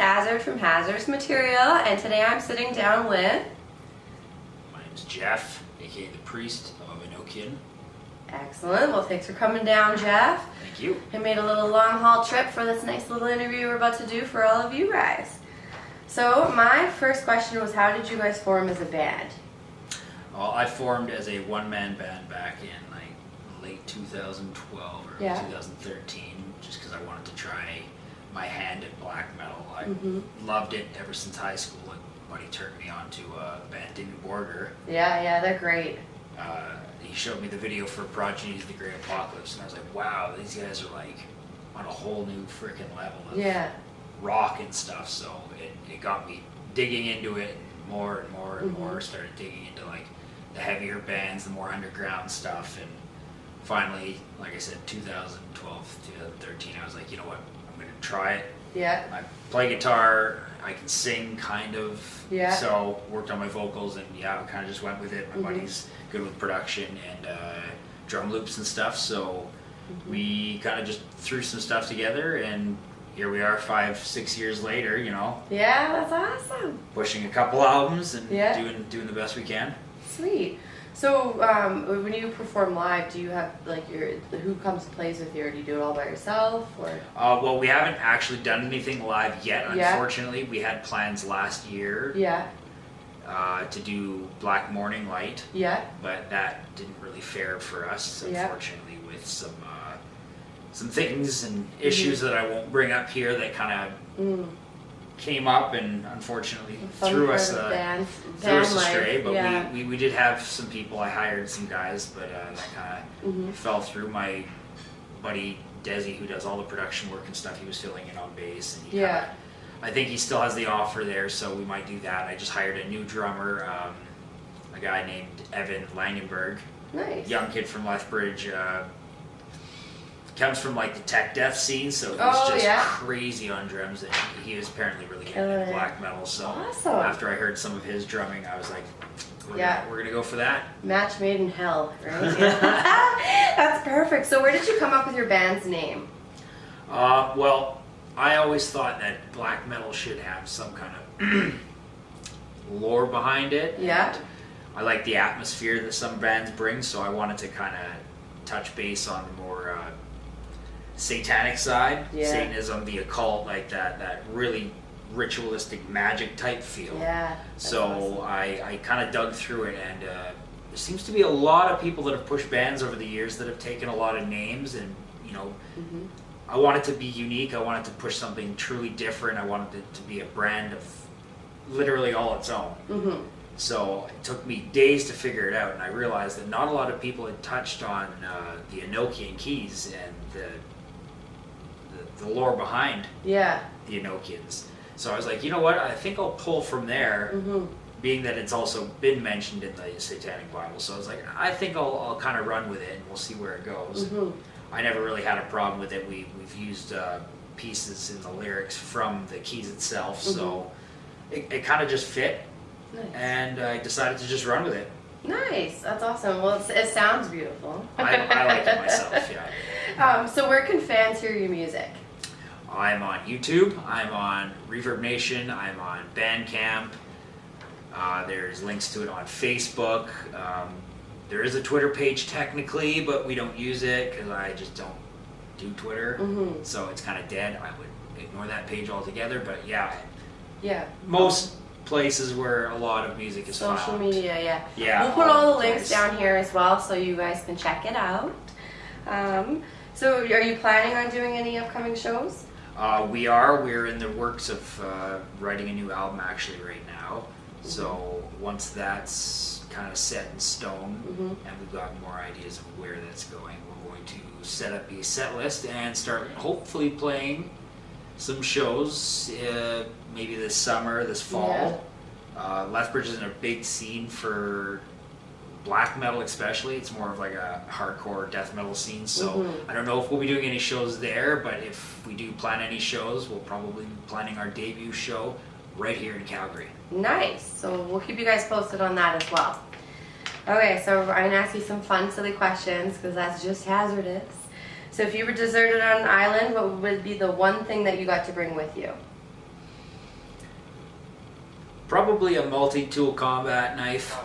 Hazzard from Hazzard's Material, and today I'm sitting down with... My name's Jeff, aka the Priest of Enochian. Excellent. Well, thanks for coming down, Jeff. Thank you. I made a little long haul trip for this nice little interview we're about to do for all of you guys. So my first question was, how did you guys form as a band? Well, I formed as a one-man band back in late 2012 or 2013, just because I wanted to try my hand at black metal. I loved it ever since high school. A buddy turned me on to a band, Dimmu Borgir. Yeah, they're great. He showed me the video for Progenies, The Great Apocalypse, and I was like, wow, these guys are like on a whole new freaking level of rock and stuff. So it got me digging into it more and more and more. Started digging into like the heavier bands, the more underground stuff, and finally, like I said, 2012, 2013, I was like, you know what, I'm gonna try it. Yeah. I play guitar, I can sing kind of, Yeah. so worked on my vocals, and I kind of just went with it. My buddy's good with production and drum loops and stuff, so we kind of just threw some stuff together, and here we are 5-6 years later, you know. Yeah, that's awesome. Pushing a couple albums and doing the best we can. Sweet. So when you perform live, do you have like who comes and plays with you, or do you do it all by yourself? Or well, we haven't actually done anything live yet. Unfortunately, we had plans last year. To do Black Morning Light. But that didn't really fare for us, unfortunately, with some things and issues that I won't bring up here that kind of came up and unfortunately threw us astray. But we did have some people. I hired some guys, but that kind of fell through. My buddy Desi, who does all the production work and stuff, he was filling in on bass, and he I think he still has the offer there, so we might do that. I just hired a new drummer, a guy named Evan Langenberg. Nice. Young kid from Lethbridge. Comes from like the tech death scene, so he's just crazy on drums, and he was apparently really getting into black metal. So after I heard some of his drumming, I was like, we're gonna go for that. Match made in hell, right? That's perfect. So where did you come up with your band's name? Well, I always thought that black metal should have some kind of lore behind it. Yeah. I like the atmosphere that some bands bring, so I wanted to kind of touch base on the more satanic side, Satanism, the occult, like that really ritualistic magic type feel. So awesome. I kind of dug through it, and there seems to be a lot of people that have pushed bands over the years that have taken a lot of names, and you know, I wanted to be unique. I wanted to push something truly different. I wanted it to be a brand of literally all its own. So it took me days to figure it out, and I realized that not a lot of people had touched on the Enochian keys and the lore behind the Enochians. So I was like, you know what, I think I'll pull from there, being that it's also been mentioned in the Satanic Bible. So I was like, I think I'll kind of run with it, and we'll see where it goes. I never really had a problem with it. We've used pieces in the lyrics from the keys itself, so it kind of just fit. Nice. And I decided to just run with it. Nice, that's awesome. Well, it sounds beautiful. I like it myself, so where can fans hear your music? I'm on YouTube, I'm on Reverb Nation, I'm on Bandcamp. There's links to it on Facebook. There is a Twitter page technically, but we don't use it because I just don't do Twitter. So it's kind of dead. I would ignore that page altogether, but most places where a lot of music is found. Social media, we'll put all the links down here as well, so you guys can check it out. So are you planning on doing any upcoming shows? We're in the works of writing a new album actually right now. So once that's kind of set in stone, and we've got more ideas of where that's going, we're going to set up a set list and start hopefully playing some shows, maybe this summer, this fall. Lethbridge isn't a big scene for black metal especially. It's more of like a hardcore death metal scene, so I don't know if we'll be doing any shows there, but if we do plan any shows, we'll probably be planning our debut show right here in Calgary. Nice. So we'll keep you guys posted on that as well. Okay, so I'm going to ask you some fun, silly questions, because that's just Hazardous. So if you were deserted on an island, what would be the one thing that you got to bring with you? Probably a multi-tool combat knife.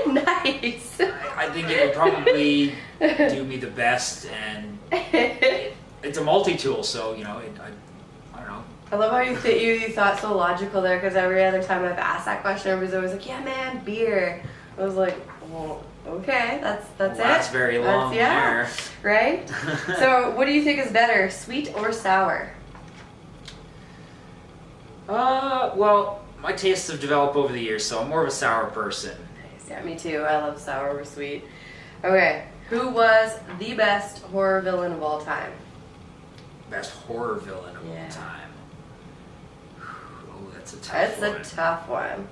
Nice. I think it would probably do me the best, and it's a multi-tool, so you know, I don't know. I love how you thought so logical there, because every other time I've asked that question, everybody's always like, "Yeah, man, beer." I was like, "Well, okay, that's it." That's very long there. Right? So, what do you think is better, sweet or sour? Well, my tastes have developed over the years, so I'm more of a sour person. Nice. Yeah, me too. I love sour or sweet. Okay, who was the best horror villain of all time? Best horror villain of all time. Oh, that's a tough one. That's a tough one.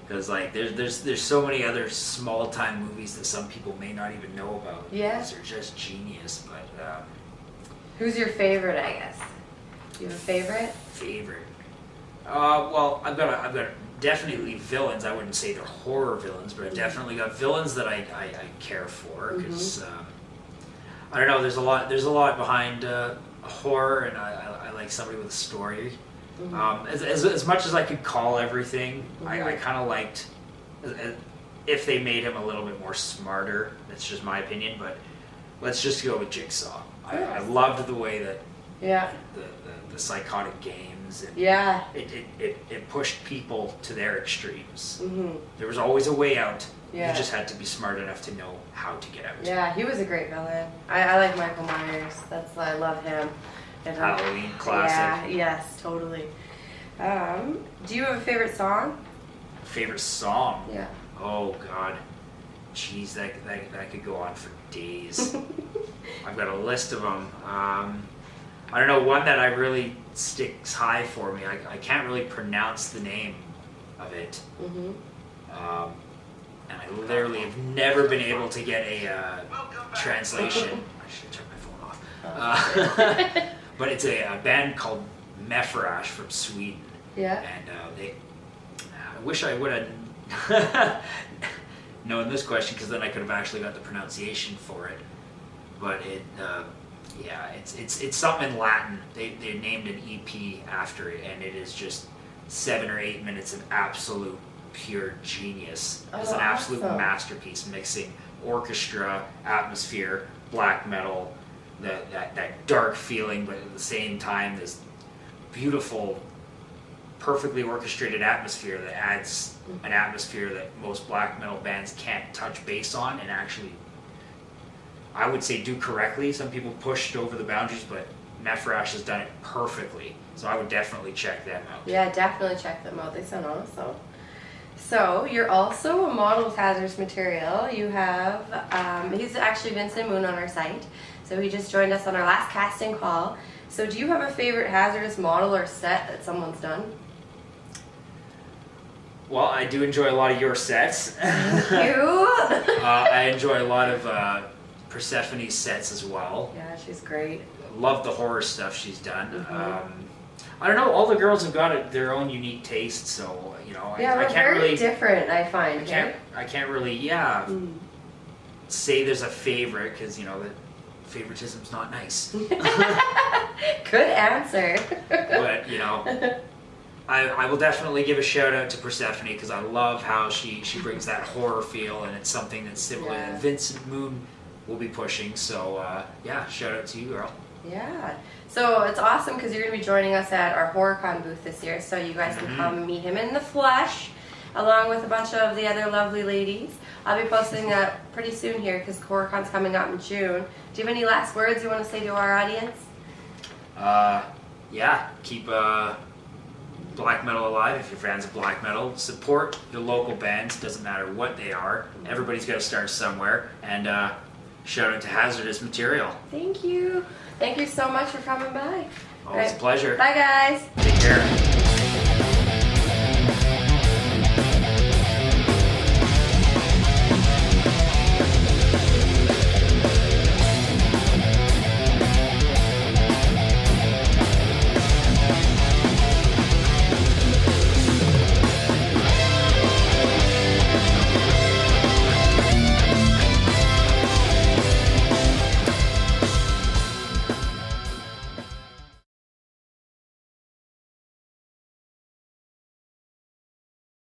Because like there's so many other small time movies that some people may not even know about. Yeah. Because they're just genius. But who's your favorite? I guess. Do you have a favorite? Favorite. Well, I've got definitely villains. I wouldn't say they're horror villains, but I've definitely got villains that I care for, because I don't know. There's a lot behind horror, and I like somebody with a story. As much as I could call everything, I kind of liked if they made him a little bit more smarter. That's just my opinion, but let's just go with Jigsaw. I loved the way that the psychotic games, and it pushed people to their extremes. There was always a way out. You just had to be smart enough to know how to get out. Yeah, he was a great villain. I like Michael Myers. I love him. And Halloween classic. Yeah, yes, totally. Do you have a favorite song? Favorite song? Yeah. Oh God, jeez, that could go on for days. I've got a list of them. I don't know, one that I really sticks high for me. I can't really pronounce the name of it. And I literally have never been able to get a translation. I should turn my phone off. But it's a band called Mefrash from Sweden. Yeah. And I wish I would have known this question, because then I could have actually got the pronunciation for it. But it's something in Latin. They named an EP after it, and it is just 7 or 8 minutes of absolute pure genius. It's an absolute masterpiece, mixing orchestra, atmosphere, black metal, that dark feeling, but at the same time this beautiful, perfectly orchestrated atmosphere that adds an atmosphere that most black metal bands can't touch base on, and actually, I would say, do correctly. Some people pushed over the boundaries, but Mefrash has done it perfectly. So I would definitely check them out. Yeah, definitely check them out. They sound awesome. So you're also a model with Hazzard's material. You have, he's actually Vincent Moon on our site. So he just joined us on our last casting call. So do you have a favorite Hazardous model or set that someone's done? Well, I do enjoy a lot of your sets. Thank you. I enjoy a lot of Persephone's sets as well. Yeah, she's great. Love the horror stuff she's done. I don't know, all the girls have got their own unique taste, so you know, yeah, I can't very really different. I find. I can't really say there's a favorite, because you know that favoritism's not nice. Good answer. But you know, I will definitely give a shout out to Persephone, because I love how she brings that horror feel, and it's something that's similar that Vincent Moon will be pushing. So yeah, shout out to you, girl. Yeah. So it's awesome, because you're going to be joining us at our HorrorCon booth this year, so you guys can come and meet him in the flesh, along with a bunch of the other lovely ladies. I'll be posting that pretty soon here, because HorrorCon's coming up in June. Do you have any last words you want to say to our audience? Yeah, keep black metal alive. If you're fans of black metal, support your local bands. Doesn't matter what they are. Everybody's got to start somewhere. And shout out to Hazardous Material. Thank you. Thank you so much for coming by. Always a pleasure. Bye, guys. Take care.